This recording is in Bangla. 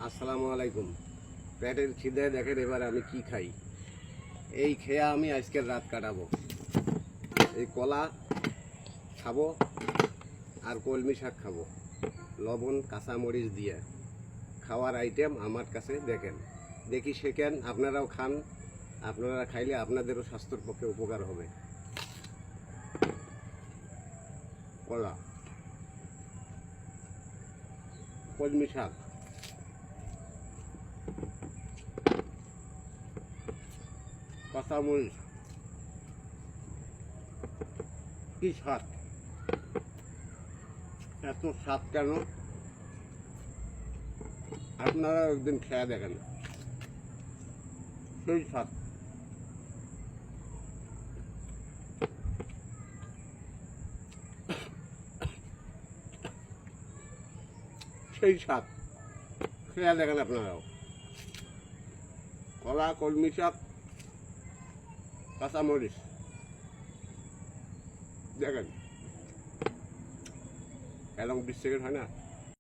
আসসালামু আলাইকুম। পেটের খিদে দেখেন এবার আমি কি খাই। এই খেয়ে আমি আজকের রাত কাটাবো। এই কলা খাবো আর কলমি শাক খাবো, লবণ কাঁচামরিচ দিয়ে। খাওয়ার আইটেম আমার কাছে দেখেন, দেখি শেখেন, আপনারাও খান। আপনারা খাইলে আপনাদেরও স্বাস্থ্যের পক্ষে উপকার হবে। কলা, কলমি শাক, কাঁচামরিচ, কি স্বাদ! এত স্বাদ কেন? আপনারা একদিন খেয়ে দেখেন, সেই স্বাদ। সেই স্বাদ খেয়ে দেখেন আপনারাও। কলা, কলমি শাক, কাঁচামরিচ দেখেন, এবং 20 সেকেন্ড হয় না।